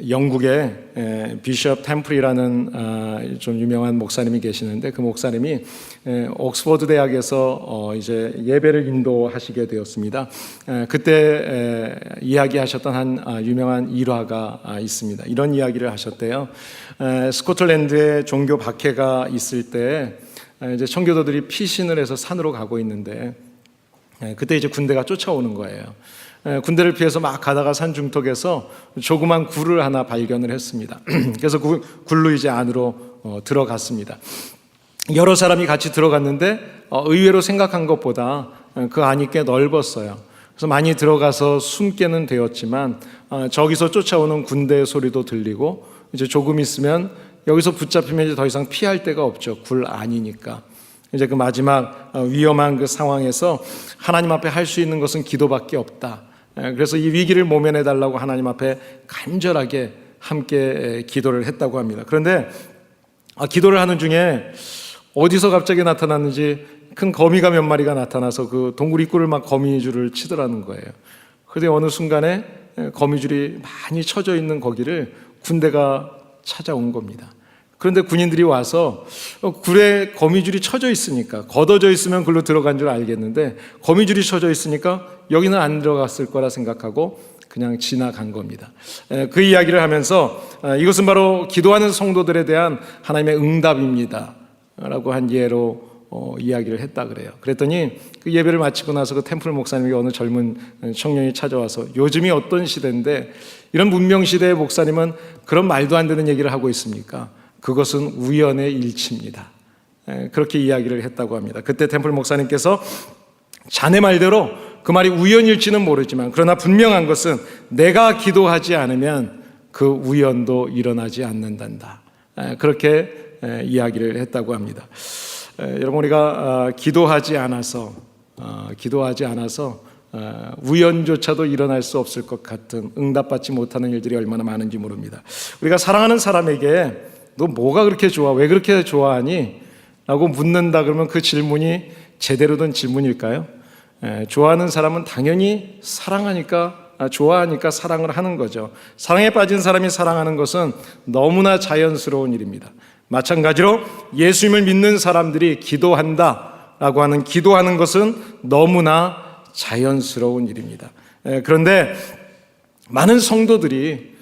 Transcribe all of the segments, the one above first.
영국에 비숍 템플이라는 좀 유명한 목사님이 계시는데, 그 목사님이 옥스퍼드 대학에서 이제 예배를 인도하시게 되었습니다. 그때 이야기하셨던 한 유명한 일화가 있습니다. 이런 이야기를 하셨대요. 스코틀랜드에 종교 박해가 있을 때 이제 청교도들이 피신을 해서 산으로 가고 있는데, 그때 이제 군대가 쫓아오는 거예요. 군대를 피해서 막 가다가 산 중턱에서 조그만 굴을 하나 발견을 했습니다. 그래서 그 굴로 이제 안으로 들어갔습니다. 여러 사람이 같이 들어갔는데 의외로 생각한 것보다 그 안이 꽤 넓었어요. 그래서 많이 들어가서 숨게는 되었지만 저기서 쫓아오는 군대의 소리도 들리고, 이제 조금 있으면 여기서 붙잡히면 이제 더 이상 피할 데가 없죠. 굴 안이니까. 이제 그 마지막 위험한 그 상황에서 하나님 앞에 할 수 있는 것은 기도밖에 없다. 그래서 이 위기를 모면해 달라고 하나님 앞에 간절하게 함께 기도를 했다고 합니다. 그런데 기도를 하는 중에 어디서 갑자기 나타났는지 큰 거미가 몇 마리가 나타나서 그 동굴 입구를 막 거미줄을 치더라는 거예요. 그런데 어느 순간에 거미줄이 많이 쳐져 있는 거기를 군대가 찾아온 겁니다. 그런데 군인들이 와서 굴에 거미줄이 쳐져 있으니까, 걷어져 있으면 글로 들어간 줄 알겠는데 거미줄이 쳐져 있으니까 여기는 안 들어갔을 거라 생각하고 그냥 지나간 겁니다. 그 이야기를 하면서 이것은 바로 기도하는 성도들에 대한 하나님의 응답입니다 라고 한 예로 이야기를 했다 그래요. 그랬더니 그 예배를 마치고 나서 그 템플 목사님에게 어느 젊은 청년이 찾아와서, 요즘이 어떤 시대인데 이런 문명시대의 목사님은 그런 말도 안 되는 얘기를 하고 있습니까? 그것은 우연의 일치입니다. 그렇게 이야기를 했다고 합니다. 그때 템플 목사님께서 자네 말대로 그 말이 우연일지는 모르지만 그러나 분명한 것은 내가 기도하지 않으면 그 우연도 일어나지 않는단다. 그렇게 이야기를 했다고 합니다. 여러분, 우리가 기도하지 않아서 우연조차도 일어날 수 없을 것 같은 응답받지 못하는 일들이 얼마나 많은지 모릅니다. 우리가 사랑하는 사람에게 너 뭐가 그렇게 좋아? 왜 그렇게 좋아하니? 라고 묻는다 그러면 그 질문이 제대로 된 질문일까요? 좋아하는 사람은 당연히 좋아하니까 사랑을 하는 거죠. 사랑에 빠진 사람이 사랑하는 것은 너무나 자연스러운 일입니다. 마찬가지로 예수님을 믿는 사람들이 기도한다라고 하는 기도하는 것은 너무나 자연스러운 일입니다. 그런데 많은 성도들이,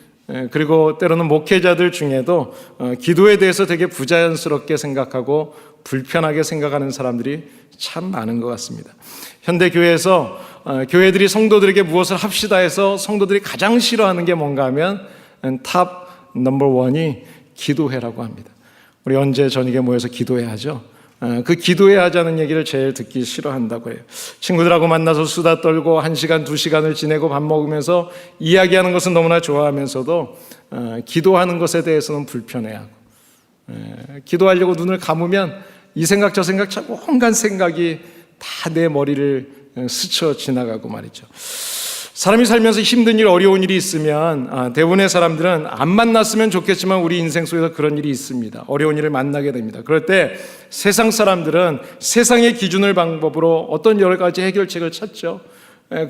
그리고 때로는 목회자들 중에도 기도에 대해서 되게 부자연스럽게 생각하고 불편하게 생각하는 사람들이 참 많은 것 같습니다. 현대교회에서 교회들이 성도들에게 무엇을 합시다 해서 성도들이 가장 싫어하는 게 뭔가 하면 탑 넘버 원이 기도회라고 합니다. 우리 언제 저녁에 모여서 기도해야 하죠? 그 기도해야 하자는 얘기를 제일 듣기 싫어한다고 해요. 친구들하고 만나서 수다 떨고 1시간, 2시간을 지내고 밥 먹으면서 이야기하는 것은 너무나 좋아하면서도 기도하는 것에 대해서는 불편해하고, 기도하려고 눈을 감으면 이 생각 저 생각 참 온갖 생각이 다 내 머리를 스쳐 지나가고 말이죠. 사람이 살면서 힘든 일, 어려운 일이 있으면 대부분의 사람들은 안 만났으면 좋겠지만 우리 인생 속에서 그런 일이 있습니다. 어려운 일을 만나게 됩니다. 그럴 때 세상 사람들은 세상의 기준을 방법으로 어떤 여러 가지 해결책을 찾죠.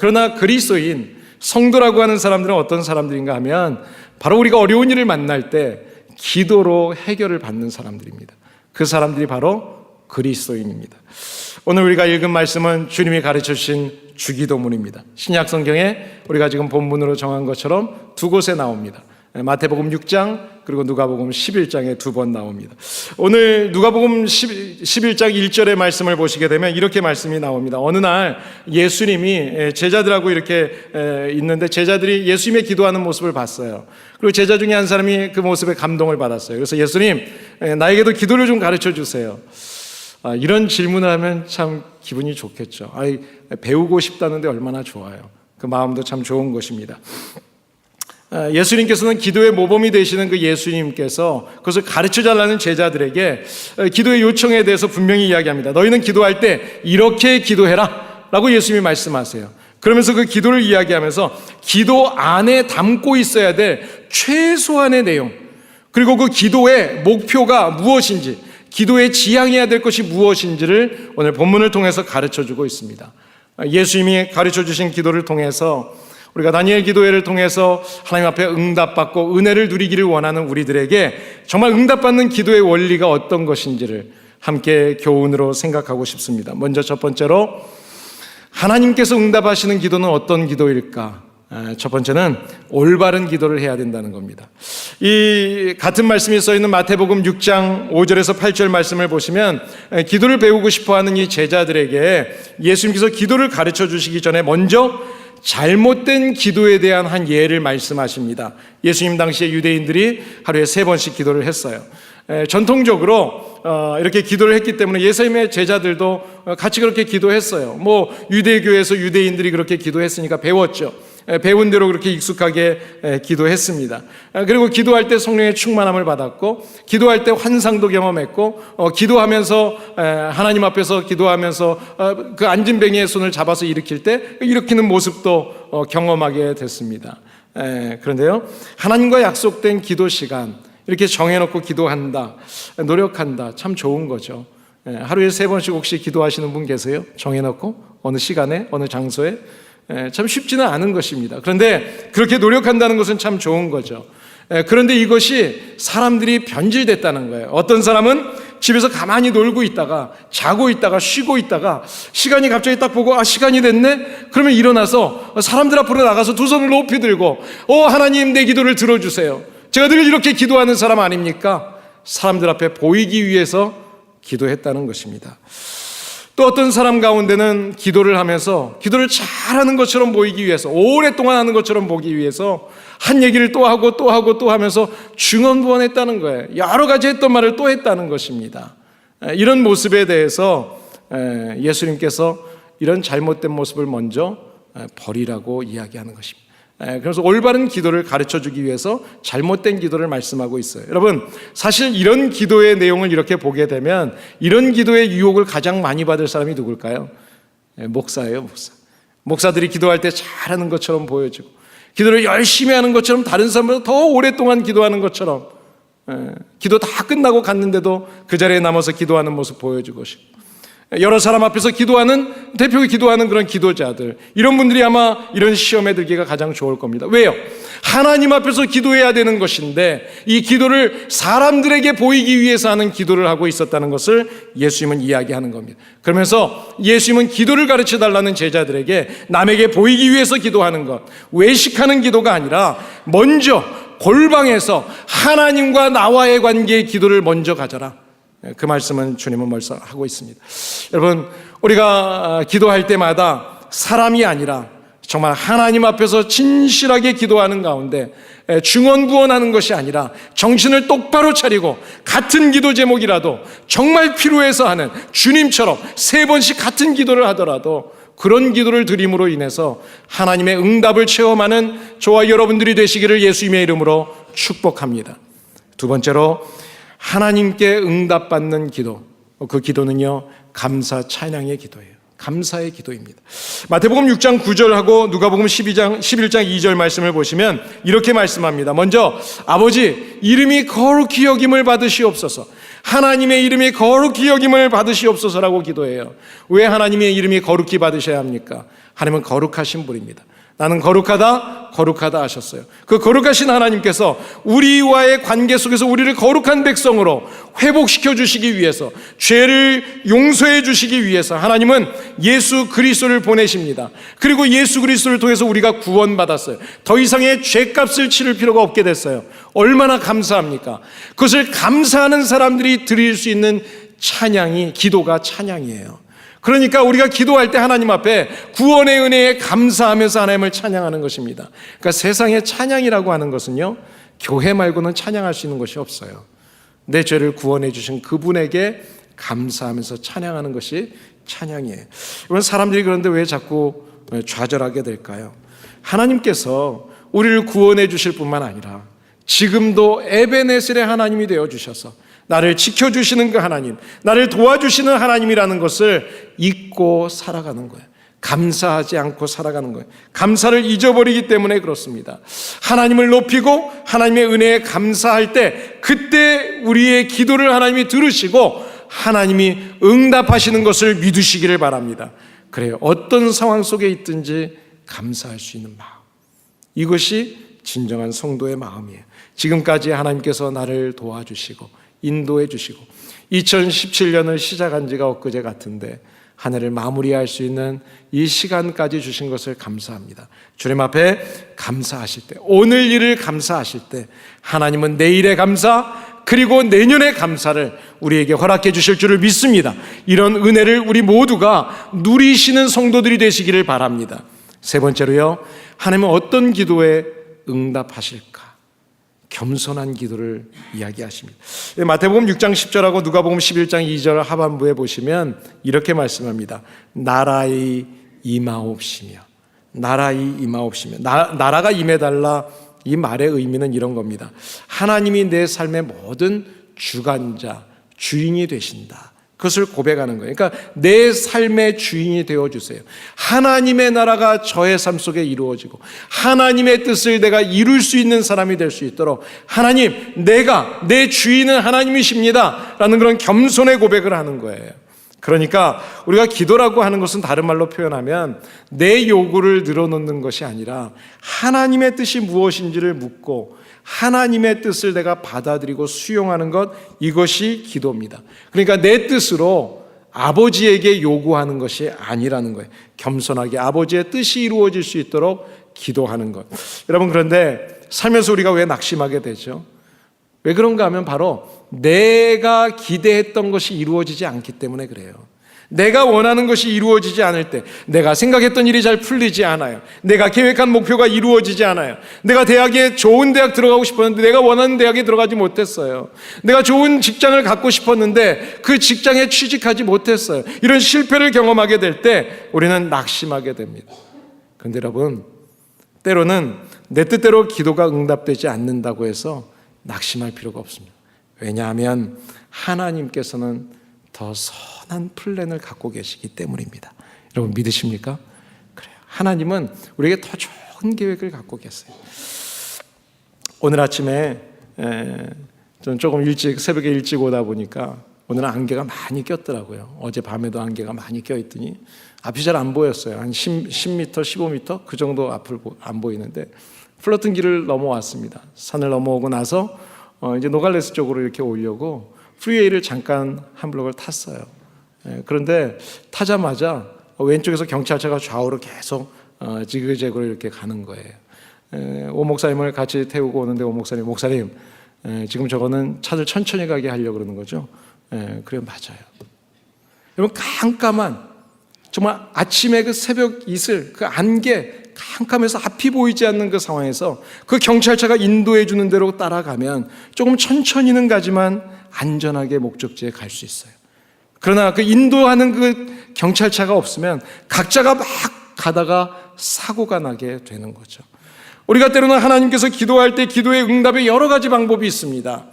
그러나 그리스도인, 성도라고 하는 사람들은 어떤 사람들인가 하면 바로 우리가 어려운 일을 만날 때 기도로 해결을 받는 사람들입니다. 그 사람들이 바로 그리스도인입니다. 오늘 우리가 읽은 말씀은 주님이 가르쳐 주신 주기도문입니다. 신약 성경에 우리가 지금 본문으로 정한 것처럼 두 곳에 나옵니다. 마태복음 6장 그리고 누가복음 11장에 두 번 나옵니다. 오늘 누가복음 11장 1절의 말씀을 보시게 되면 이렇게 말씀이 나옵니다. 어느 날 예수님이 제자들하고 이렇게 있는데 제자들이 예수님의 기도하는 모습을 봤어요. 그리고 제자 중에 한 사람이 그 모습에 감동을 받았어요. 그래서 예수님, 나에게도 기도를 좀 가르쳐 주세요. 이런 질문을 하면 참 기분이 좋겠죠. 배우고 싶다는데 얼마나 좋아요. 그 마음도 참 좋은 것입니다. 예수님께서는 기도의 모범이 되시는 그 예수님께서 그것을 가르쳐달라는 제자들에게 기도의 요청에 대해서 분명히 이야기합니다. 너희는 기도할 때 이렇게 기도해라 라고 예수님이 말씀하세요. 그러면서 그 기도를 이야기하면서 기도 안에 담고 있어야 될 최소한의 내용, 그리고 그 기도의 목표가 무엇인지, 기도에 지향해야 될 것이 무엇인지를 오늘 본문을 통해서 가르쳐주고 있습니다. 예수님이 가르쳐주신 기도를 통해서 우리가 다니엘 기도회를 통해서 하나님 앞에 응답받고 은혜를 누리기를 원하는 우리들에게 정말 응답받는 기도의 원리가 어떤 것인지를 함께 교훈으로 생각하고 싶습니다. 먼저 첫 번째로 하나님께서 응답하시는 기도는 어떤 기도일까? 첫 번째는 올바른 기도를 해야 된다는 겁니다. 이 같은 말씀이 써있는 마태복음 6장 5절에서 8절 말씀을 보시면 기도를 배우고 싶어하는 이 제자들에게 예수님께서 기도를 가르쳐 주시기 전에 먼저 잘못된 기도에 대한 한 예를 말씀하십니다. 예수님 당시에 유대인들이 하루에 3번씩 기도를 했어요. 전통적으로 이렇게 기도를 했기 때문에 예수님의 제자들도 같이 그렇게 기도했어요. 유대교에서 유대인들이 그렇게 기도했으니까 배웠죠. 배운 대로 그렇게 익숙하게 기도했습니다. 그리고 기도할 때 성령의 충만함을 받았고, 기도할 때 환상도 경험했고, 기도하면서 하나님 앞에서 기도하면서 그 앉은 뱅이의 손을 잡아서 일으킬 때 일으키는 모습도 경험하게 됐습니다. 그런데요, 하나님과 약속된 기도 시간 이렇게 정해놓고 기도한다, 노력한다, 참 좋은 거죠. 하루에 3번씩 혹시 기도하시는 분 계세요? 정해놓고 어느 시간에 어느 장소에? 참 쉽지는 않은 것입니다. 그런데 그렇게 노력한다는 것은 참 좋은 거죠. 그런데 이것이 사람들이 변질됐다는 거예요. 어떤 사람은 집에서 가만히 놀고 있다가 자고 있다가 쉬고 있다가 시간이 갑자기 딱 보고 시간이 됐네? 그러면 일어나서 사람들 앞으로 나가서 두 손을 높이 들고 하나님 내 기도를 들어주세요. 제가 늘 이렇게 기도하는 사람 아닙니까? 사람들 앞에 보이기 위해서 기도했다는 것입니다. 또 어떤 사람 가운데는 기도를 하면서 기도를 잘하는 것처럼 보이기 위해서, 오랫동안 하는 것처럼 보기 위해서 한 얘기를 또 하고 또 하고 또 하면서 중언부언했다는 거예요. 여러 가지 했던 말을 또 했다는 것입니다. 이런 모습에 대해서 예수님께서 이런 잘못된 모습을 먼저 버리라고 이야기하는 것입니다. 그래서 올바른 기도를 가르쳐주기 위해서 잘못된 기도를 말씀하고 있어요. 여러분, 사실 이런 기도의 내용을 이렇게 보게 되면 이런 기도의 유혹을 가장 많이 받을 사람이 누굴까요? 목사예요, 목사. 목사들이 기도할 때 잘하는 것처럼 보여지고, 기도를 열심히 하는 것처럼, 다른 사람보다 더 오랫동안 기도하는 것처럼, 기도 다 끝나고 갔는데도 그 자리에 남아서 기도하는 모습 보여주고 싶고, 여러 사람 앞에서 기도하는, 대표가 기도하는 그런 기도자들, 이런 분들이 아마 이런 시험에 들기가 가장 좋을 겁니다. 왜요? 하나님 앞에서 기도해야 되는 것인데 이 기도를 사람들에게 보이기 위해서 하는 기도를 하고 있었다는 것을 예수님은 이야기하는 겁니다. 그러면서 예수님은 기도를 가르쳐 달라는 제자들에게 남에게 보이기 위해서 기도하는 것, 외식하는 기도가 아니라 먼저 골방에서 하나님과 나와의 관계의 기도를 먼저 가져라, 그 말씀은 주님은 벌써 하고 있습니다. 여러분, 우리가 기도할 때마다 사람이 아니라 정말 하나님 앞에서 진실하게 기도하는 가운데 중언부언하는 것이 아니라 정신을 똑바로 차리고 같은 기도 제목이라도 정말 필요해서 하는, 주님처럼 3번씩 같은 기도를 하더라도 그런 기도를 드림으로 인해서 하나님의 응답을 체험하는 저와 여러분들이 되시기를 예수님의 이름으로 축복합니다. 두 번째로, 하나님께 응답받는 기도, 그 기도는요, 감사 찬양의 기도예요. 감사의 기도입니다. 마태복음 6장 9절하고 누가복음 11장 2절 말씀을 보시면 이렇게 말씀합니다. 먼저, 아버지 이름이 거룩히 여김을 받으시옵소서. 하나님의 이름이 거룩히 여김을 받으시옵소서라고 기도해요. 왜 하나님의 이름이 거룩히 받으셔야 합니까? 하나님은 거룩하신 분입니다. 나는 거룩하다, 거룩하다 하셨어요. 그 거룩하신 하나님께서 우리와의 관계 속에서 우리를 거룩한 백성으로 회복시켜 주시기 위해서, 죄를 용서해 주시기 위해서 하나님은 예수 그리스도를 보내십니다. 그리고 예수 그리스도를 통해서 우리가 구원받았어요. 더 이상의 죄값을 치를 필요가 없게 됐어요. 얼마나 감사합니까? 그것을 감사하는 사람들이 드릴 수 있는 찬양이, 기도가 찬양이에요. 그러니까 우리가 기도할 때 하나님 앞에 구원의 은혜에 감사하면서 하나님을 찬양하는 것입니다. 그러니까 세상의 찬양이라고 하는 것은요, 교회 말고는 찬양할 수 있는 것이 없어요. 내 죄를 구원해 주신 그분에게 감사하면서 찬양하는 것이 찬양이에요. 이건 사람들이 그런데 왜 자꾸 좌절하게 될까요? 하나님께서 우리를 구원해 주실 뿐만 아니라 지금도 에베네셀의 하나님이 되어 주셔서 나를 지켜주시는 그 하나님, 나를 도와주시는 하나님이라는 것을 잊고 살아가는 거예요. 감사하지 않고 살아가는 거예요. 감사를 잊어버리기 때문에 그렇습니다. 하나님을 높이고 하나님의 은혜에 감사할 때, 그때 우리의 기도를 하나님이 들으시고 하나님이 응답하시는 것을 믿으시기를 바랍니다. 그래요. 어떤 상황 속에 있든지 감사할 수 있는 마음. 이것이 진정한 성도의 마음이에요. 지금까지 하나님께서 나를 도와주시고 인도해 주시고 2017년을 시작한 지가 엊그제 같은데 한 해를 마무리할 수 있는 이 시간까지 주신 것을 감사합니다. 주님 앞에 감사하실 때, 오늘 일을 감사하실 때 하나님은 내일의 감사 그리고 내년의 감사를 우리에게 허락해 주실 줄을 믿습니다. 이런 은혜를 우리 모두가 누리시는 성도들이 되시기를 바랍니다. 세 번째로요, 하나님은 어떤 기도에 응답하실까? 겸손한 기도를 이야기하십니다. 마태복음 6장 10절하고 누가복음 11장 2절 하반부에 보시면 이렇게 말씀합니다. 나라의 임하옵시며, 나라의 임하옵시며. 나라가 임해달라, 이 말의 의미는 이런 겁니다. 하나님이 내 삶의 모든 주관자, 주인이 되신다. 그것을 고백하는 거예요. 그러니까 내 삶의 주인이 되어주세요. 하나님의 나라가 저의 삶 속에 이루어지고 하나님의 뜻을 내가 이룰 수 있는 사람이 될 수 있도록 하나님, 내 주인은 하나님이십니다 라는 그런 겸손의 고백을 하는 거예요. 그러니까 우리가 기도라고 하는 것은 다른 말로 표현하면 내 요구를 늘어놓는 것이 아니라 하나님의 뜻이 무엇인지를 묻고 하나님의 뜻을 내가 받아들이고 수용하는 것, 이것이 기도입니다. 그러니까 내 뜻으로 아버지에게 요구하는 것이 아니라는 거예요. 겸손하게 아버지의 뜻이 이루어질 수 있도록 기도하는 것. 여러분, 그런데 살면서 우리가 왜 낙심하게 되죠? 왜 그런가 하면 바로 내가 기대했던 것이 이루어지지 않기 때문에 그래요. 내가 원하는 것이 이루어지지 않을 때, 내가 생각했던 일이 잘 풀리지 않아요. 내가 계획한 목표가 이루어지지 않아요. 내가 대학에 좋은 대학 들어가고 싶었는데 내가 원하는 대학에 들어가지 못했어요. 내가 좋은 직장을 갖고 싶었는데 그 직장에 취직하지 못했어요. 이런 실패를 경험하게 될 때 우리는 낙심하게 됩니다. 그런데 여러분, 때로는 내 뜻대로 기도가 응답되지 않는다고 해서 낙심할 필요가 없습니다. 왜냐하면 하나님께서는 더 선한 플랜을 갖고 계시기 때문입니다. 여러분, 믿으십니까? 그래요. 하나님은 우리에게 더 좋은 계획을 갖고 계세요. 오늘 아침에 저는 조금 일찍, 새벽에 일찍 오다 보니까 오늘은 안개가 많이 꼈더라고요. 어제 밤에도 안개가 많이 껴있더니 앞이 잘 안 보였어요. 한 10m, 15m 그 정도 앞을 안 보이는데 플러튼 길을 넘어왔습니다. 산을 넘어오고 나서 이제 노갈레스 쪽으로 이렇게 오려고 프리웨이를 잠깐 한 블록을 탔어요. 그런데 타자마자 왼쪽에서 경찰차가 좌우로 계속 지그재그로 이렇게 가는 거예요. 오 목사님을 같이 태우고 오는데, 오 목사님, 지금 저거는 차를 천천히 가게 하려고 그러는 거죠. 그래요, 맞아요. 여러분, 깜깜한, 정말 아침에 그 새벽 이슬, 그 안개, 깜깜해서 앞이 보이지 않는 그 상황에서 그 경찰차가 인도해 주는 대로 따라가면 조금 천천히는 가지만 안전하게 목적지에 갈 수 있어요. 그러나 그 인도하는 그 경찰차가 없으면 각자가 막 가다가 사고가 나게 되는 거죠. 우리가 때로는 하나님께서 기도할 때 기도의 응답에 여러 가지 방법이 있습니다.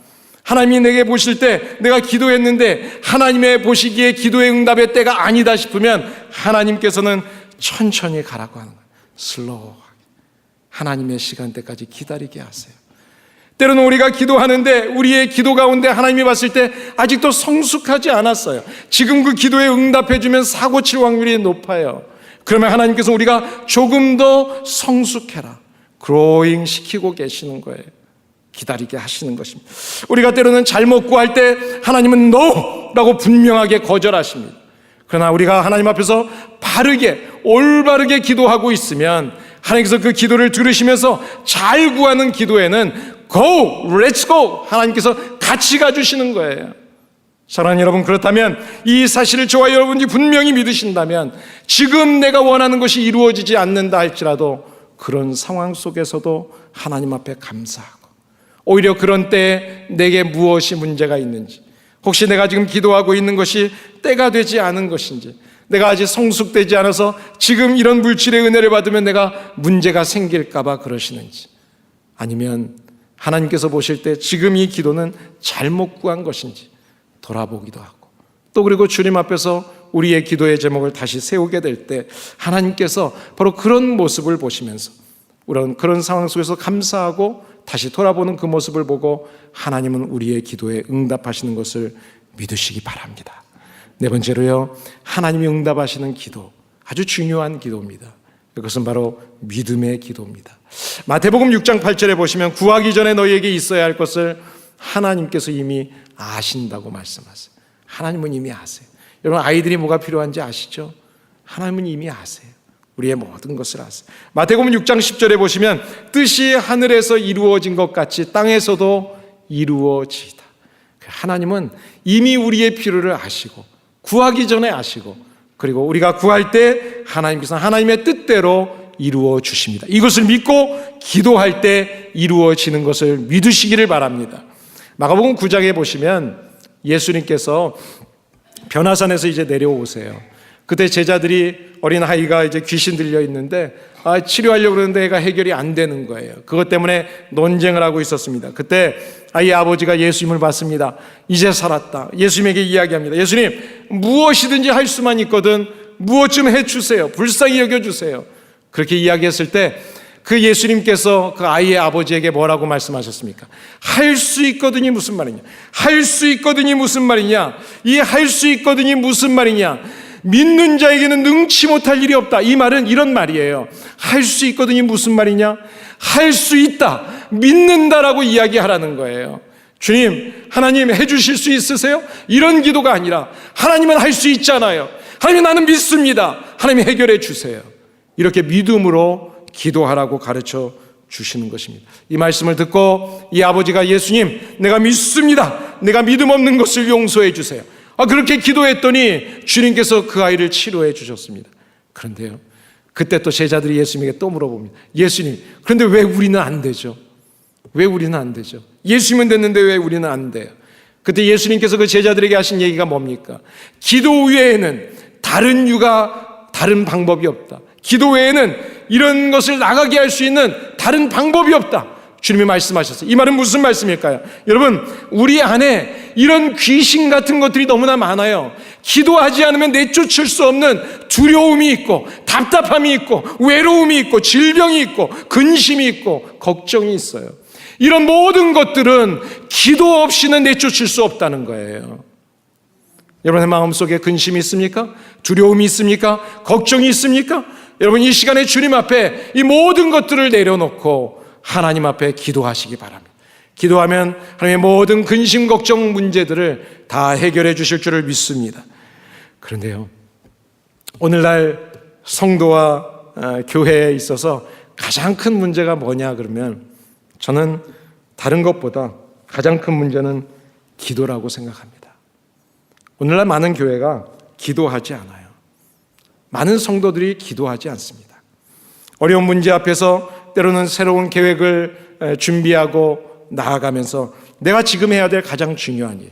하나님이 내게 보실 때 내가 기도했는데 하나님의 보시기에 기도의 응답의 때가 아니다 싶으면 하나님께서는 천천히 가라고 하는 거예요. 슬로우하게 하나님의 시간대까지 기다리게 하세요. 때로는 우리가 기도하는데 우리의 기도 가운데 하나님이 봤을 때 아직도 성숙하지 않았어요. 지금 그 기도에 응답해 주면 사고 칠 확률이 높아요. 그러면 하나님께서 우리가 조금 더 성숙해라, 그로잉 시키고 계시는 거예요. 기다리게 하시는 것입니다. 우리가 때로는 잘못 구할 때 하나님은 NO! 라고 분명하게 거절하십니다. 그러나 우리가 하나님 앞에서 바르게, 올바르게 기도하고 있으면 하나님께서 그 기도를 들으시면서 잘 구하는 기도에는 Go! Let's go! 하나님께서 같이 가주시는 거예요. 사랑하는 여러분, 그렇다면 이 사실을 저와 여러분이 분명히 믿으신다면 지금 내가 원하는 것이 이루어지지 않는다 할지라도 그런 상황 속에서도 하나님 앞에 감사하고, 오히려 그런 때에 내게 무엇이 문제가 있는지, 혹시 내가 지금 기도하고 있는 것이 때가 되지 않은 것인지, 내가 아직 성숙되지 않아서 지금 이런 물질의 은혜를 받으면 내가 문제가 생길까 봐 그러시는지, 아니면 하나님께서 보실 때 지금 이 기도는 잘못 구한 것인지 돌아보기도 하고, 또 그리고 주님 앞에서 우리의 기도의 제목을 다시 세우게 될 때 하나님께서 바로 그런 모습을 보시면서 그런 상황 속에서 감사하고 다시 돌아보는 그 모습을 보고 하나님은 우리의 기도에 응답하시는 것을 믿으시기 바랍니다. 네 번째로요, 하나님이 응답하시는 기도, 아주 중요한 기도입니다. 그것은 바로 믿음의 기도입니다. 마태복음 6장 8절에 보시면 구하기 전에 너희에게 있어야 할 것을 하나님께서 이미 아신다고 말씀하세요. 하나님은 이미 아세요. 여러분, 아이들이 뭐가 필요한지 아시죠? 하나님은 이미 아세요. 우리의 모든 것을 아세요. 마태복음 6장 10절에 보시면 뜻이 하늘에서 이루어진 것 같이 땅에서도 이루어지다. 하나님은 이미 우리의 필요를 아시고 구하기 전에 아시고, 그리고 우리가 구할 때 하나님께서 하나님의 뜻대로 이루어 주십니다. 이것을 믿고 기도할 때 이루어지는 것을 믿으시기를 바랍니다. 마가복음 9장에 보시면 예수님께서 변화산에서 이제 내려오세요. 그때 제자들이, 어린 아이가 이제 귀신 들려 있는데 치료하려고 그러는데 애가 해결이 안 되는 거예요. 그것 때문에 논쟁을 하고 있었습니다. 그때 아이의 아버지가 예수님을 봤습니다. 이제 살았다. 예수님에게 이야기합니다. 예수님, 무엇이든지 할 수만 있거든 무엇 좀 해주세요. 불쌍히 여겨주세요. 그렇게 이야기했을 때 그 예수님께서 그 아이의 아버지에게 뭐라고 말씀하셨습니까? 할 수 있거든이 무슨 말이냐? 할 수 있거든이 무슨 말이냐? 이 할 수 있거든이 무슨 말이냐? 믿는 자에게는 능치 못할 일이 없다. 이 말은 이런 말이에요. 할 수 있거든이 무슨 말이냐? 할 수 있다, 믿는다라고 이야기하라는 거예요. 주님, 하나님 해주실 수 있으세요? 이런 기도가 아니라 하나님은 할 수 있잖아요. 하나님, 나는 믿습니다. 하나님 해결해 주세요. 이렇게 믿음으로 기도하라고 가르쳐 주시는 것입니다. 이 말씀을 듣고 이 아버지가 예수님, 내가 믿습니다. 내가 믿음 없는 것을 용서해 주세요. 그렇게 기도했더니 주님께서 그 아이를 치료해 주셨습니다. 그런데요, 그때 또 제자들이 예수님에게 또 물어봅니다. 예수님, 그런데 왜 우리는 안 되죠? 왜 우리는 안 되죠? 예수님은 됐는데 왜 우리는 안 돼요? 그때 예수님께서 그 제자들에게 하신 얘기가 뭡니까? 기도 외에는 다른 방법이 없다. 기도 외에는 이런 것을 나가게 할 수 있는 다른 방법이 없다. 주님이 말씀하셨어요. 이 말은 무슨 말씀일까요? 여러분, 우리 안에 이런 귀신 같은 것들이 너무나 많아요. 기도하지 않으면 내쫓을 수 없는 두려움이 있고, 답답함이 있고, 외로움이 있고, 질병이 있고, 근심이 있고, 걱정이 있어요. 이런 모든 것들은 기도 없이는 내쫓을 수 없다는 거예요. 여러분의 마음속에 근심이 있습니까? 두려움이 있습니까? 걱정이 있습니까? 여러분, 이 시간에 주님 앞에 이 모든 것들을 내려놓고 하나님 앞에 기도하시기 바랍니다. 기도하면 하나님의 모든 근심, 걱정 문제들을 다 해결해 주실 줄을 믿습니다. 그런데요, 오늘날 성도와 교회에 있어서 가장 큰 문제가 뭐냐 그러면, 저는 다른 것보다 가장 큰 문제는 기도라고 생각합니다. 오늘날 많은 교회가 기도하지 않아요. 많은 성도들이 기도하지 않습니다. 어려운 문제 앞에서 때로는 새로운 계획을 준비하고 나아가면서 내가 지금 해야 될 가장 중요한 일,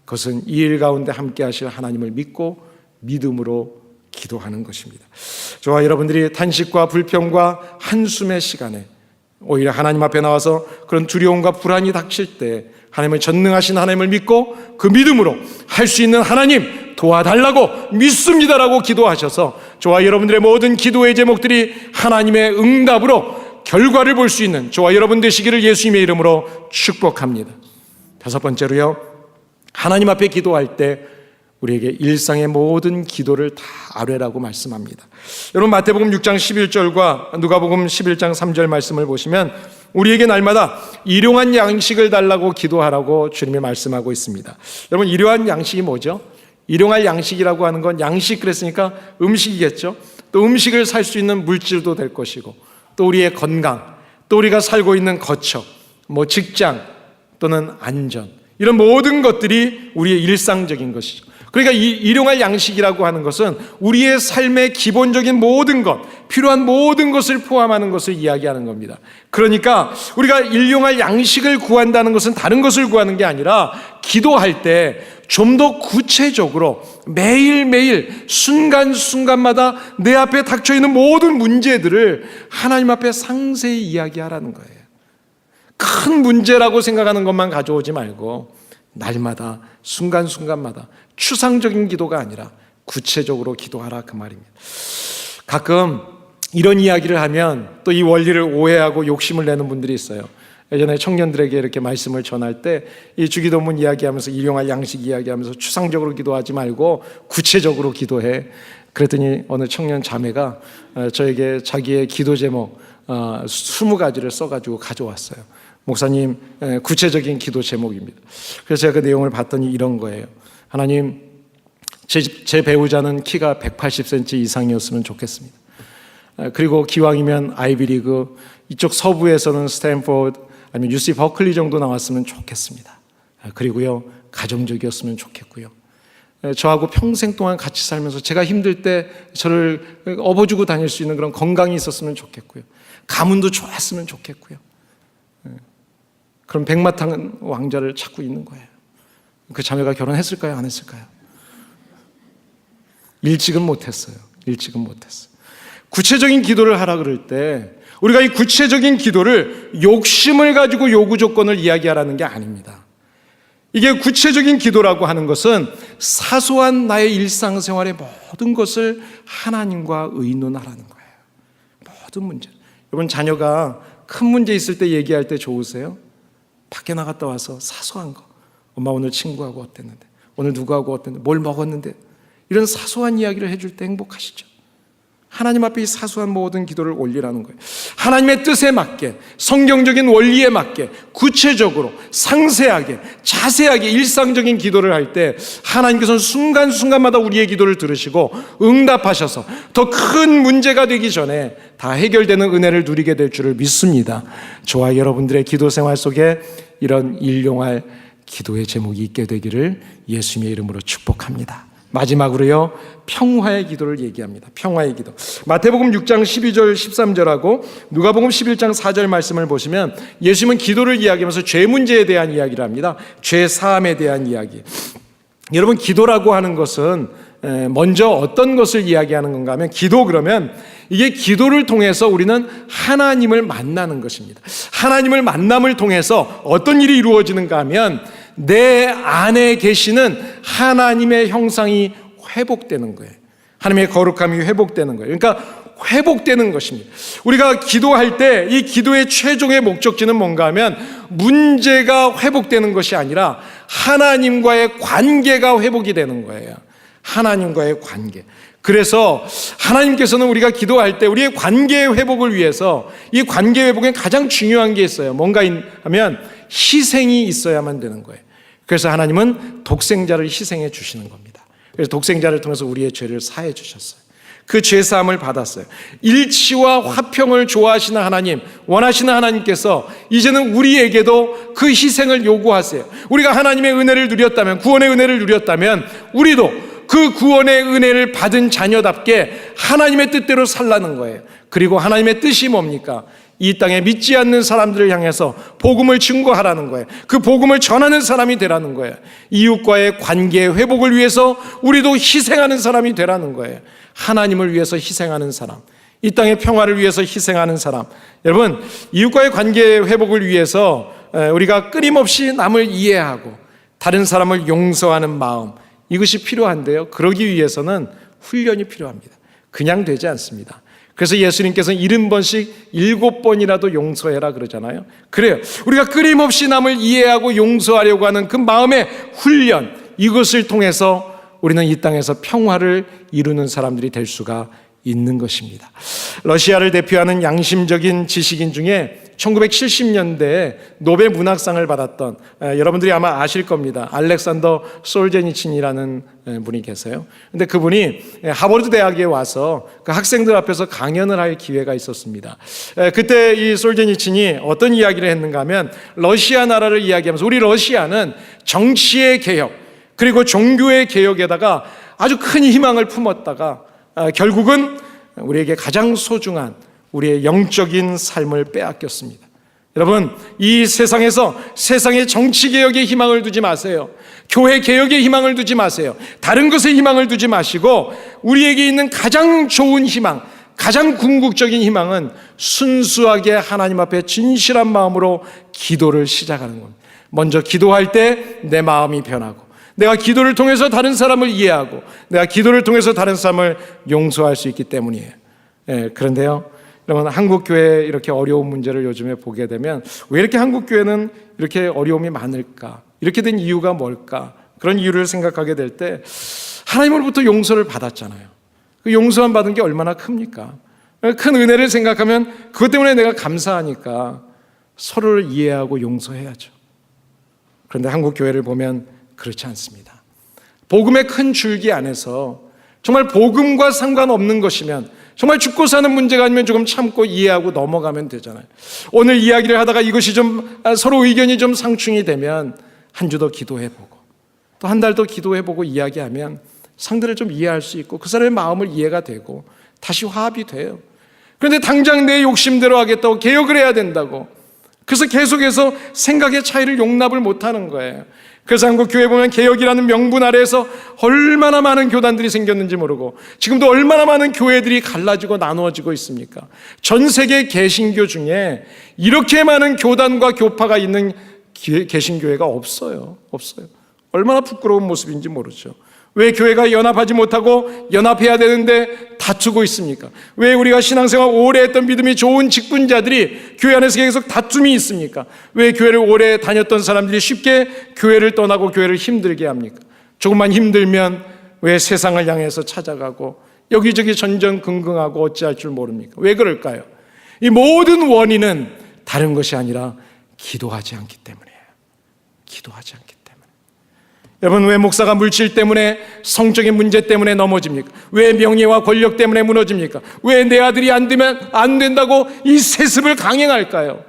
그것은 이 일 가운데 함께 하실 하나님을 믿고 믿음으로 기도하는 것입니다. 저와 여러분들이 탄식과 불평과 한숨의 시간에 오히려 하나님 앞에 나와서 그런 두려움과 불안이 닥칠 때 하나님을 전능하신 하나님을 믿고 그 믿음으로 할 수 있는 하나님 도와달라고 믿습니다라고 기도하셔서 저와 여러분들의 모든 기도의 제목들이 하나님의 응답으로 결과를 볼 수 있는 저와 여러분 되시기를 예수님의 이름으로 축복합니다. 다섯 번째로요, 하나님 앞에 기도할 때 우리에게 일상의 모든 기도를 다 아뢰라고 말씀합니다. 여러분, 마태복음 6장 11절과 누가복음 11장 3절 말씀을 보시면 우리에게 날마다 일용할 양식을 달라고 기도하라고 주님이 말씀하고 있습니다. 여러분, 일용할 양식이 뭐죠? 일용할 양식이라고 하는 건 양식 그랬으니까 음식이겠죠. 또 음식을 살 수 있는 물질도 될 것이고, 또 우리의 건강, 또 우리가 살고 있는 거처, 직장 또는 안전, 이런 모든 것들이 우리의 일상적인 것이죠. 그러니까 이 일용할 양식이라고 하는 것은 우리의 삶의 기본적인 모든 것, 필요한 모든 것을 포함하는 것을 이야기하는 겁니다. 그러니까 우리가 일용할 양식을 구한다는 것은 다른 것을 구하는 게 아니라 기도할 때 좀 더 구체적으로 매일매일 순간순간마다 내 앞에 닥쳐있는 모든 문제들을 하나님 앞에 상세히 이야기하라는 거예요. 큰 문제라고 생각하는 것만 가져오지 말고 날마다 순간순간마다 추상적인 기도가 아니라 구체적으로 기도하라, 그 말입니다. 가끔 이런 이야기를 하면 또 이 원리를 오해하고 욕심을 내는 분들이 있어요. 예전에 청년들에게 이렇게 말씀을 전할 때 이 주기도문 이야기하면서 일용할 양식 이야기하면서 추상적으로 기도하지 말고 구체적으로 기도해. 그랬더니 어느 청년 자매가 저에게 자기의 기도 제목 20가지를 써가지고 가져왔어요. 목사님, 구체적인 기도 제목입니다. 그래서 제가 그 내용을 봤더니 이런 거예요. 하나님, 제 배우자는 키가 180cm 이상이었으면 좋겠습니다. 그리고 기왕이면 아이비리그, 이쪽 서부에서는 스탠포드 아니면 UC 버클리 정도 나왔으면 좋겠습니다. 그리고요, 가정적이었으면 좋겠고요. 저하고 평생 동안 같이 살면서 제가 힘들 때 저를 업어주고 다닐 수 있는 그런 건강이 있었으면 좋겠고요. 가문도 좋았으면 좋겠고요. 그럼 백마탄 왕자를 찾고 있는 거예요. 그 자매가 결혼했을까요? 안 했을까요? 일찍은 못했어요. 구체적인 기도를 하라 그럴 때 우리가 이 구체적인 기도를 욕심을 가지고 요구 조건을 이야기하라는 게 아닙니다. 이게 구체적인 기도라고 하는 것은 사소한 나의 일상생활의 모든 것을 하나님과 의논하라는 거예요. 모든 문제. 여러분, 자녀가 큰 문제 있을 때 얘기할 때 좋으세요? 밖에 나갔다 와서 사소한 거. 엄마 오늘 친구하고 어땠는데, 오늘 누구하고 어땠는데, 뭘 먹었는데, 이런 사소한 이야기를 해줄 때 행복하시죠? 하나님 앞에 이 사소한 모든 기도를 올리라는 거예요. 하나님의 뜻에 맞게, 성경적인 원리에 맞게, 구체적으로, 상세하게, 자세하게 일상적인 기도를 할 때 하나님께서는 순간순간마다 우리의 기도를 들으시고 응답하셔서 더 큰 문제가 되기 전에 다 해결되는 은혜를 누리게 될 줄을 믿습니다. 저와 여러분들의 기도 생활 속에 이런 일용할 기도의 제목이 있게 되기를 예수님의 이름으로 축복합니다. 마지막으로요, 평화의 기도를 얘기합니다. 평화의 기도. 마태복음 6장 12절 13절하고 누가복음 11장 4절 말씀을 보시면 예수님은 기도를 이야기하면서 죄 문제에 대한 이야기를 합니다. 죄 사함에 대한 이야기. 여러분, 기도라고 하는 것은 먼저 어떤 것을 이야기하는 건가 하면, 기도 그러면 이게 기도를 통해서 우리는 하나님을 만나는 것입니다. 하나님을 만남을 통해서 어떤 일이 이루어지는가 하면 내 안에 계시는 하나님의 형상이 회복되는 거예요. 하나님의 거룩함이 회복되는 거예요. 그러니까 회복되는 것입니다. 우리가 기도할 때 이 기도의 최종의 목적지는 뭔가 하면 문제가 회복되는 것이 아니라 하나님과의 관계가 회복이 되는 거예요. 하나님과의 관계. 그래서 하나님께서는 우리가 기도할 때 우리의 관계의 회복을 위해서 이 관계 회복에 가장 중요한 게 있어요. 뭔가 하면 희생이 있어야만 되는 거예요. 그래서 하나님은 독생자를 희생해 주시는 겁니다. 그래서 독생자를 통해서 우리의 죄를 사해 주셨어요. 그 죄사함을 받았어요. 일치와 화평을 좋아하시는 하나님, 원하시는 하나님께서 이제는 우리에게도 그 희생을 요구하세요. 우리가 하나님의 은혜를 누렸다면, 구원의 은혜를 누렸다면 우리도 그 구원의 은혜를 받은 자녀답게 하나님의 뜻대로 살라는 거예요. 그리고 하나님의 뜻이 뭡니까? 이 땅에 믿지 않는 사람들을 향해서 복음을 증거하라는 거예요. 그 복음을 전하는 사람이 되라는 거예요. 이웃과의 관계 회복을 위해서 우리도 희생하는 사람이 되라는 거예요. 하나님을 위해서 희생하는 사람, 이 땅의 평화를 위해서 희생하는 사람. 여러분, 이웃과의 관계 회복을 위해서 우리가 끊임없이 남을 이해하고 다른 사람을 용서하는 마음, 이것이 필요한데요, 그러기 위해서는 훈련이 필요합니다. 그냥 되지 않습니다. 그래서 예수님께서는 70번씩 7번이라도 용서해라 그러잖아요. 그래요. 우리가 끊임없이 남을 이해하고 용서하려고 하는 그 마음의 훈련, 이것을 통해서 우리는 이 땅에서 평화를 이루는 사람들이 될 수가 있는 것입니다. 러시아를 대표하는 양심적인 지식인 중에 1970년대에 노벨 문학상을 받았던, 여러분들이 아마 아실 겁니다. 알렉산더 솔제니친이라는 분이 계세요. 근데 그분이 하버드 대학에 와서 그 학생들 앞에서 강연을 할 기회가 있었습니다. 그때 이 솔제니친이 어떤 이야기를 했는가 하면, 러시아 나라를 이야기하면서 우리 러시아는 정치의 개혁 그리고 종교의 개혁에다가 아주 큰 희망을 품었다가 결국은 우리에게 가장 소중한 우리의 영적인 삶을 빼앗겼습니다. 여러분, 이 세상에서 세상의 정치 개혁에 희망을 두지 마세요. 교회 개혁에 희망을 두지 마세요. 다른 것에 희망을 두지 마시고 우리에게 있는 가장 좋은 희망, 가장 궁극적인 희망은 순수하게 하나님 앞에 진실한 마음으로 기도를 시작하는 겁니다. 먼저 기도할 때 내 마음이 변하고, 내가 기도를 통해서 다른 사람을 이해하고, 내가 기도를 통해서 다른 사람을 용서할 수 있기 때문이에요. 그런데요, 여러분, 한국교회 이렇게 어려운 문제를 요즘에 보게 되면 왜 이렇게 한국교회는 이렇게 어려움이 많을까? 이렇게 된 이유가 뭘까? 그런 이유를 생각하게 될 때 하나님으로부터 용서를 받았잖아요. 그 용서만 받은 게 얼마나 큽니까? 큰 은혜를 생각하면 그것 때문에 내가 감사하니까 서로를 이해하고 용서해야죠. 그런데 한국 교회를 보면 그렇지 않습니다. 복음의 큰 줄기 안에서 정말 복음과 상관없는 것이면, 정말 죽고 사는 문제가 아니면 조금 참고 이해하고 넘어가면 되잖아요. 오늘 이야기를 하다가 이것이 좀 서로 의견이 좀 상충이 되면 한 주 더 기도해보고 또 한 달 더 기도해보고 이야기하면 상대를 좀 이해할 수 있고 그 사람의 마음을 이해가 되고 다시 화합이 돼요. 그런데 당장 내 욕심대로 하겠다고 개혁을 해야 된다고, 그래서 계속해서 생각의 차이를 용납을 못하는 거예요. 그래서 한국 교회 보면 개혁이라는 명분 아래에서 얼마나 많은 교단들이 생겼는지 모르고 지금도 얼마나 많은 교회들이 갈라지고 나누어지고 있습니까? 전 세계 개신교 중에 이렇게 많은 교단과 교파가 있는 개신교회가 없어요. 얼마나 부끄러운 모습인지 모르죠. 왜 교회가 연합하지 못하고 연합해야 되는데 다투고 있습니까? 왜 우리가 신앙생활 오래 했던 믿음이 좋은 직분자들이 교회 안에서 계속 다툼이 있습니까? 왜 교회를 오래 다녔던 사람들이 쉽게 교회를 떠나고 교회를 힘들게 합니까? 조금만 힘들면 왜 세상을 향해서 찾아가고 여기저기 전전긍긍하고 어찌할 줄 모릅니까? 왜 그럴까요? 이 모든 원인은 다른 것이 아니라 기도하지 않기 때문이에요. 기도하지 않기 때문에. 여러분, 왜 목사가 물질 때문에, 성적인 문제 때문에 넘어집니까? 왜 명예와 권력 때문에 무너집니까? 왜 내 아들이 안 되면 안 된다고 이 세습을 강행할까요?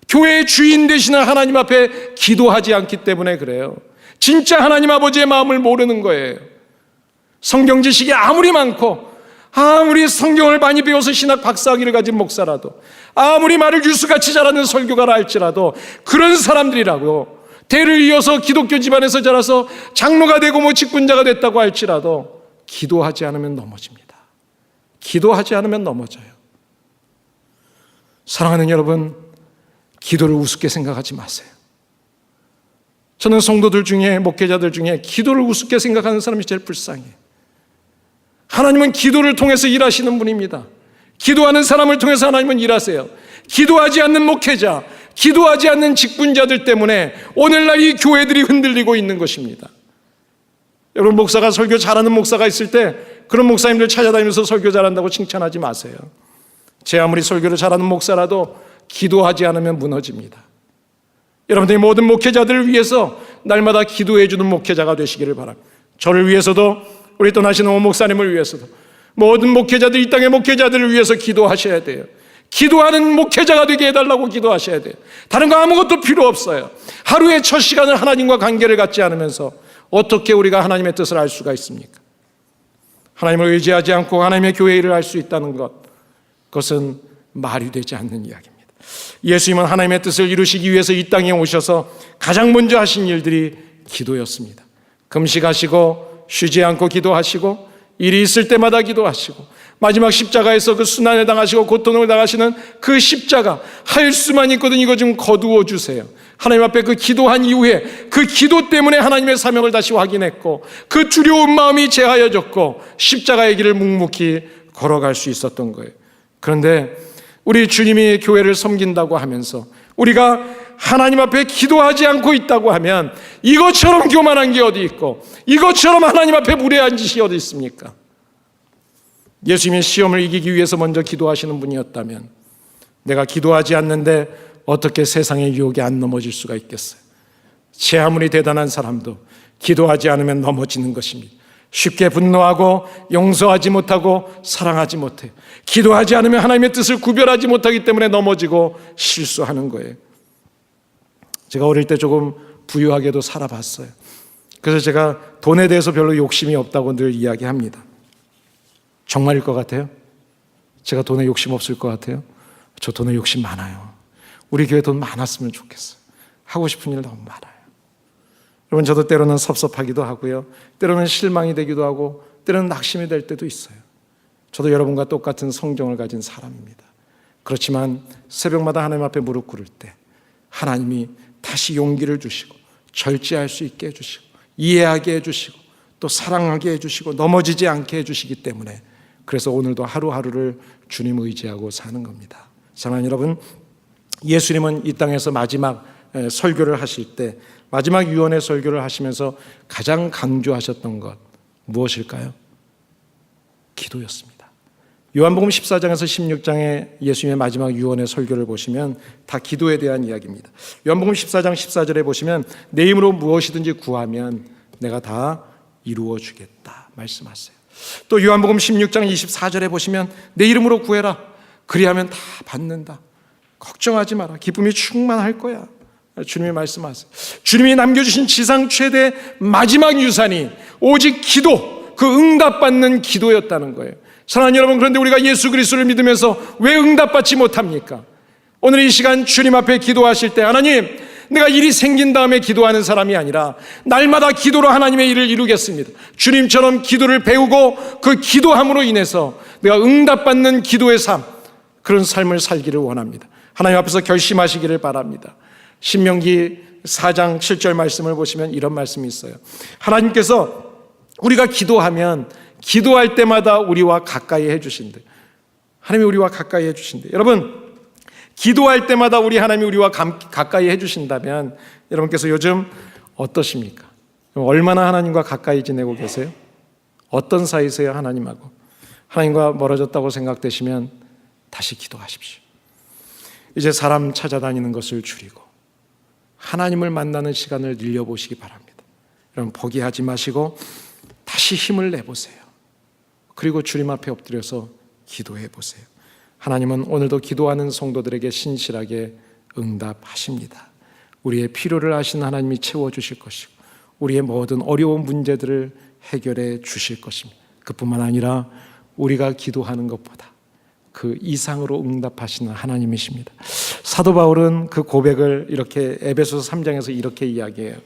교회의 주인 되시는 하나님 앞에 기도하지 않기 때문에 그래요. 진짜 하나님 아버지의 마음을 모르는 거예요. 성경 지식이 아무리 많고 아무리 성경을 많이 배워서 신학 박사학위를 가진 목사라도, 아무리 말을 유수같이 잘하는 설교가라 할지라도, 그런 사람들이라고 대를 이어서 기독교 집안에서 자라서 장로가 되고 직분자가 됐다고 할지라도 기도하지 않으면 넘어집니다. 기도하지 않으면 넘어져요. 사랑하는 여러분, 기도를 우습게 생각하지 마세요. 저는 성도들 중에, 목회자들 중에 기도를 우습게 생각하는 사람이 제일 불쌍해요. 하나님은 기도를 통해서 일하시는 분입니다. 기도하는 사람을 통해서 하나님은 일하세요. 기도하지 않는 목회자, 기도하지 않는 직분자들 때문에 오늘날 이 교회들이 흔들리고 있는 것입니다. 여러분, 목사가 설교 잘하는 목사가 있을 때 그런 목사님들 찾아다니면서 설교 잘한다고 칭찬하지 마세요. 제 아무리 설교를 잘하는 목사라도 기도하지 않으면 무너집니다. 여러분들이 모든 목회자들을 위해서 날마다 기도해 주는 목회자가 되시기를 바랍니다. 저를 위해서도, 우리 떠나시는 오 목사님을 위해서도, 모든 목회자들, 이 땅의 목회자들을 위해서 기도하셔야 돼요. 기도하는 목회자가 되게 해달라고 기도하셔야 돼요. 다른 거 아무것도 필요 없어요. 하루의 첫 시간을 하나님과 관계를 갖지 않으면서 어떻게 우리가 하나님의 뜻을 알 수가 있습니까? 하나님을 의지하지 않고 하나님의 교회 일을 할 수 있다는 것, 그것은 말이 되지 않는 이야기입니다. 예수님은 하나님의 뜻을 이루시기 위해서 이 땅에 오셔서 가장 먼저 하신 일들이 기도였습니다. 금식하시고 쉬지 않고 기도하시고 일이 있을 때마다 기도하시고 마지막 십자가에서 그 순환을 당하시고 고통을 당하시는 그 십자가, 할 수만 있거든 이거 좀 거두어 주세요. 하나님 앞에 그 기도한 이후에 그 기도 때문에 하나님의 사명을 다시 확인했고 그 두려운 마음이 제하여졌고 십자가의 길을 묵묵히 걸어갈 수 있었던 거예요. 그런데 우리 주님이 교회를 섬긴다고 하면서 우리가 하나님 앞에 기도하지 않고 있다고 하면 이것처럼 교만한 게 어디 있고 이것처럼 하나님 앞에 무례한 짓이 어디 있습니까? 예수님이 시험을 이기기 위해서 먼저 기도하시는 분이었다면 내가 기도하지 않는데 어떻게 세상의 유혹에 안 넘어질 수가 있겠어요? 제 아무리 대단한 사람도 기도하지 않으면 넘어지는 것입니다. 쉽게 분노하고 용서하지 못하고 사랑하지 못해요. 기도하지 않으면 하나님의 뜻을 구별하지 못하기 때문에 넘어지고 실수하는 거예요. 제가 어릴 때 조금 부유하게도 살아봤어요. 그래서 제가 돈에 대해서 별로 욕심이 없다고 늘 이야기합니다. 정말일 것 같아요? 제가 돈에 욕심 없을 것 같아요? 저 돈에 욕심 많아요. 우리 교회 돈 많았으면 좋겠어요. 하고 싶은 일 너무 많아요. 여러분, 저도 때로는 섭섭하기도 하고요. 때로는 실망이 되기도 하고 때로는 낙심이 될 때도 있어요. 저도 여러분과 똑같은 성정을 가진 사람입니다. 그렇지만 새벽마다 하나님 앞에 무릎 꿇을 때 하나님이 다시 용기를 주시고 절제할 수 있게 해주시고 이해하게 해주시고 또 사랑하게 해주시고 넘어지지 않게 해주시기 때문에 그래서 오늘도 하루하루를 주님 의지하고 사는 겁니다. 사랑하는 여러분, 예수님은 이 땅에서 마지막 설교를 하실 때 마지막 유언의 설교를 하시면서 가장 강조하셨던 것 무엇일까요? 기도였습니다. 요한복음 14장에서 16장의 예수님의 마지막 유언의 설교를 보시면 다 기도에 대한 이야기입니다. 요한복음 14장 14절에 보시면 내 이름으로 무엇이든지 구하면 내가 다 이루어 주겠다 말씀하세요. 또 요한복음 16장 24절에 보시면 내 이름으로 구해라. 그리하면 다 받는다. 걱정하지 마라. 기쁨이 충만할 거야. 주님이 말씀하세요. 주님이 남겨주신 지상 최대 마지막 유산이 오직 기도, 그 응답받는 기도였다는 거예요. 사랑하는 여러분, 그런데 우리가 예수 그리스도를 믿으면서 왜 응답받지 못합니까? 오늘 이 시간 주님 앞에 기도하실 때 하나님, 내가 일이 생긴 다음에 기도하는 사람이 아니라 날마다 기도로 하나님의 일을 이루겠습니다. 주님처럼 기도를 배우고 그 기도함으로 인해서 내가 응답받는 기도의 삶, 그런 삶을 살기를 원합니다. 하나님 앞에서 결심하시기를 바랍니다. 신명기 4장 7절 말씀을 보시면 이런 말씀이 있어요. 하나님께서 우리가 기도하면 기도할 때마다 우리와 가까이 해주신대. 하나님이 우리와 가까이 해주신대. 여러분, 기도할 때마다 하나님이 우리와 가까이 해주신다면 여러분께서 요즘 어떠십니까? 얼마나 하나님과 가까이 지내고 계세요? 어떤 사이세요? 하나님하고. 하나님과 멀어졌다고 생각되시면 다시 기도하십시오. 이제 사람 찾아다니는 것을 줄이고 하나님을 만나는 시간을 늘려보시기 바랍니다. 여러분, 포기하지 마시고 다시 힘을 내보세요. 그리고 주님 앞에 엎드려서 기도해 보세요. 하나님은 오늘도 기도하는 성도들에게 신실하게 응답하십니다. 우리의 필요를 아신 하나님이 채워주실 것이고 우리의 모든 어려운 문제들을 해결해 주실 것입니다. 그뿐만 아니라 우리가 기도하는 것보다 그 이상으로 응답하시는 하나님이십니다. 사도 바울은 그 고백을 이렇게 에베소서 3장에서 이렇게 이야기해요.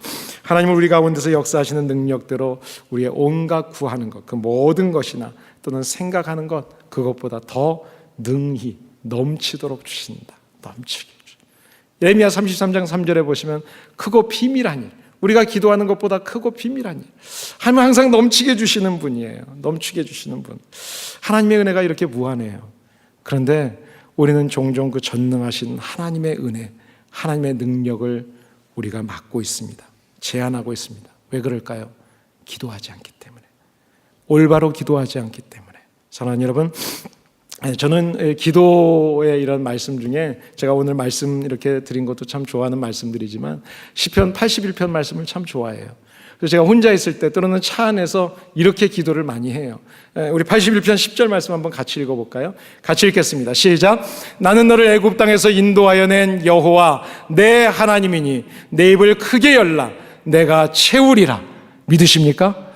하나님은 우리 가운데서 역사하시는 능력대로 우리의 온갖 구하는 것, 그 모든 것이나 또는 생각하는 것, 그것보다 더 능히 넘치도록 주신다. 넘치게 주신다. 예레미야 33장 3절에 보시면 크고 비밀한 일, 우리가 기도하는 것보다 크고 비밀한 일, 하나님은 항상 넘치게 주시는 분이에요. 넘치게 주시는 분. 하나님의 은혜가 이렇게 무한해요. 그런데 우리는 종종 그 전능하신 하나님의 은혜, 하나님의 능력을 우리가 막고 있습니다. 제한하고 있습니다. 왜 그럴까요? 기도하지 않기 때문에. 올바로 기도하지 않기 때문에. 사랑하는 여러분, 저는 기도의 이런 말씀 중에 제가 오늘 말씀 이렇게 드린 것도 참 좋아하는 말씀들이지만 시편 81편 말씀을 참 좋아해요. 그래서 제가 혼자 있을 때 또는 차 안에서 이렇게 기도를 많이 해요. 우리 81편 10절 말씀 한번 같이 읽어볼까요? 같이 읽겠습니다. 시작. 나는 너를 애굽 땅에서 인도하여 낸 여호와 내 하나님이니 내 입을 크게 열라 내가 채우리라. 믿으십니까?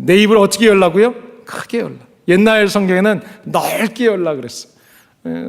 내 입을 어떻게 열라고요? 크게 열라. 옛날 성경에는 넓게 열라 그랬어요.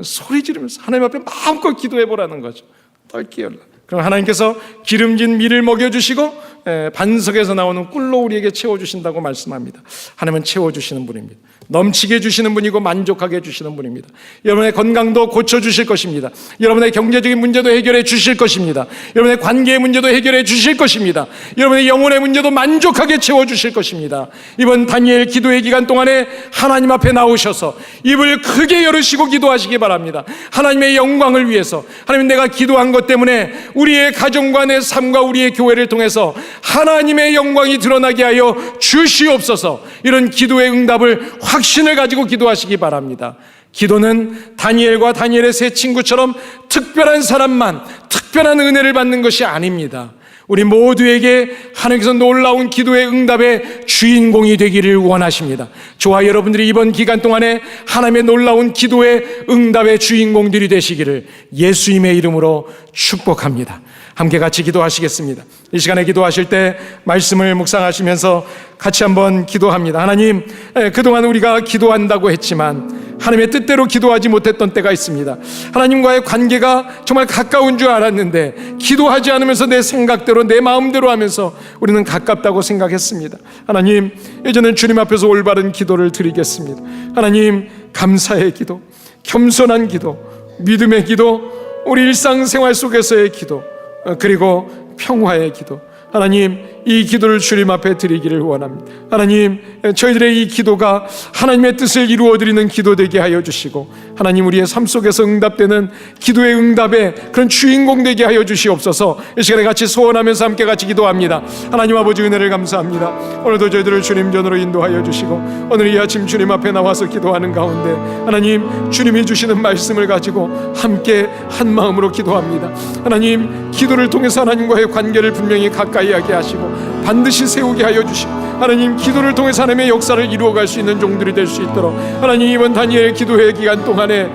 소리 지르면서 하나님 앞에 마음껏 기도해 보라는 거죠. 넓게 열라. 그럼 하나님께서 기름진 밀을 먹여주시고 반석에서 나오는 꿀로 우리에게 채워주신다고 말씀합니다. 하나님은 채워주시는 분입니다. 넘치게 주시는 분이고 만족하게 해주시는 분입니다. 여러분의 건강도 고쳐주실 것입니다. 여러분의 경제적인 문제도 해결해 주실 것입니다. 여러분의 관계의 문제도 해결해 주실 것입니다. 여러분의 영혼의 문제도 만족하게 채워주실 것입니다. 이번 다니엘 기도의 기간 동안에 하나님 앞에 나오셔서 입을 크게 열으시고 기도하시기 바랍니다. 하나님의 영광을 위해서, 하나님 내가 기도한 것 때문에 우리의 가정과 내 삶과 우리의 교회를 통해서 하나님의 영광이 드러나게 하여 주시옵소서. 이런 기도의 응답을 확신을 가지고 기도하시기 바랍니다. 기도는 다니엘과 다니엘의 세 친구처럼 특별한 사람만 특별한 은혜를 받는 것이 아닙니다. 우리 모두에게 하나님께서 놀라운 기도의 응답의 주인공이 되기를 원하십니다. 저와 여러분들이 이번 기간 동안에 하나님의 놀라운 기도의 응답의 주인공들이 되시기를 예수님의 이름으로 축복합니다. 함께 같이 기도하시겠습니다. 이 시간에 기도하실 때 말씀을 묵상하시면서 같이 한번 기도합니다. 하나님, 그동안 우리가 기도한다고 했지만 하나님의 뜻대로 기도하지 못했던 때가 있습니다. 하나님과의 관계가 정말 가까운 줄 알았는데 기도하지 않으면서 내 생각대로 내 마음대로 하면서 우리는 가깝다고 생각했습니다. 하나님, 이제는 주님 앞에서 올바른 기도를 드리겠습니다. 하나님, 감사의 기도, 겸손한 기도, 믿음의 기도, 우리 일상생활 속에서의 기도, 그리고 평화의 기도, 하나님, 이 기도를 주님 앞에 드리기를 원합니다. 하나님, 저희들의 이 기도가 하나님의 뜻을 이루어드리는 기도 되게 하여 주시고 하나님 우리의 삶 속에서 응답되는 기도의 응답의 그런 주인공 되게 하여 주시옵소서. 이 시간에 같이 소원하면서 함께 같이 기도합니다. 하나님 아버지 은혜를 감사합니다. 오늘도 저희들을 주님 전으로 인도하여 주시고 오늘 이 아침 주님 앞에 나와서 기도하는 가운데 하나님 주님이 주시는 말씀을 가지고 함께 한 마음으로 기도합니다. 하나님 기도를 통해서 하나님과의 관계를 분명히 가까이 하게 하시고 반드시 세우게 하여 주시고 하나님 기도를 통해서 하나님의 역사를 이루어갈 수 있는 종들이 될 수 있도록 하나님 이번 다니엘 기도회 기간 동안에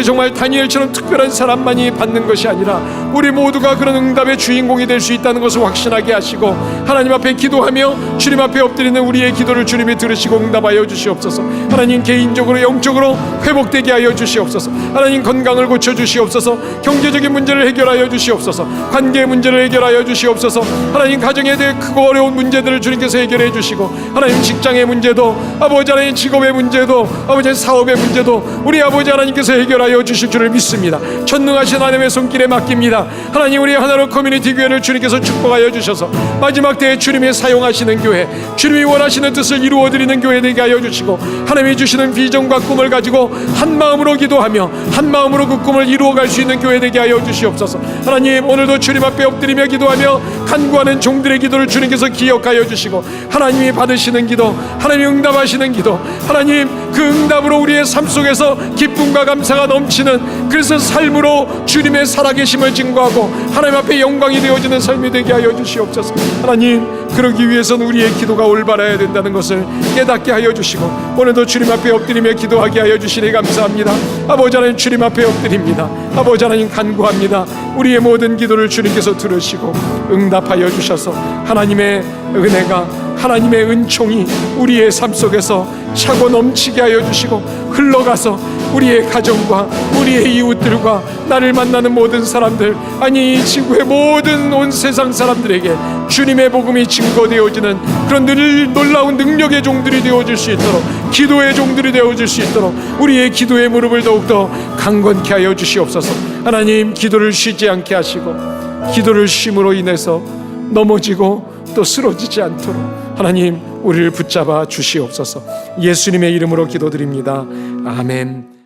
정말 다니엘처럼 특별한 사람만이 받는 것이 아니라 우리 모두가 그런 응답의 주인공이 될 수 있다는 것을 확신하게 하시고 하나님 앞에 기도하며 주님 앞에 엎드리는 우리의 기도를 주님이 들으시고 응답하여 주시옵소서. 하나님 개인적으로 영적으로 회복되게 하여 주시옵소서. 하나님 건강을 고쳐주시옵소서. 경제적인 문제를 해결하여 주시옵소서. 관계의 문제를 해결하여 주시옵소서. 하나님 가정에 대해 크고 어려운 문제들을 주님께서 해결해 주시고 하나님 직장의 문제도 아버지 하나님 직업의 문제도 아버지 사업의 문제도 우리 아버지 하나님께서 해결하여 주실 줄을 믿습니다. 전능하신 하나님의 손길에 맡깁니다. 하나님 우리 하나로 커뮤니티 교회를 주님께서 축복하여 주셔서 마지막 때에 주님이 사용하시는 교회, 주님이 원하시는 뜻을 이루어드리는 교회 되게 하여 주시고 하나님이 주시는 비전과 꿈을 가지고 한 마음으로 기도하며 한 마음으로 그 꿈을 이루어갈 수 있는 교회 되게 하여 주시옵소서. 하나님 오늘도 주님 앞에 엎드리며 기도하며 간구하는 종들의 기도를 주님께서 기억하여 주시고 하나님이 받으시는 기도, 하나님이 응답하시는 기도, 하나님 그 응답으로 우리의 삶 속에서 기쁨과 감사가 넘치는 그래서 삶으로 주님의 살아계심을 증거하고 하나님 앞에 영광이 되어지는 삶이 되게 하여 주시옵소서. 하나님 그러기 위해서는 우리의 기도가 올바라야 된다는 것을 깨닫게 하여 주시고 오늘도 주님 앞에 엎드리며 기도하게 하여 주시니 감사합니다. 아버지 하나님 주님 앞에 엎드립니다. 아버지 하나님 간구합니다. 우리의 모든 기도를 주님께서 들으시고 응답하여 주셔서 하나님의 은혜가 하나님의 은총이 우리의 삶 속에서 차고 넘치게 하여 주시고 흘러가서 우리의 가정과 우리의 이웃들과 나를 만나는 모든 사람들 아니 이 지구의 모든 온 세상 사람들에게 주님의 복음이 증거되어지는 그런 늘 놀라운 능력의 종들이 되어질 수 있도록 기도의 종들이 되어질 수 있도록 우리의 기도의 무릎을 더욱더 강건케 하여 주시옵소서. 하나님 기도를 쉬지 않게 하시고 기도를 쉼으로 인해서 넘어지고 또 쓰러지지 않도록 하나님 우리를 붙잡아 주시옵소서. 예수님의 이름으로 기도드립니다. 아멘.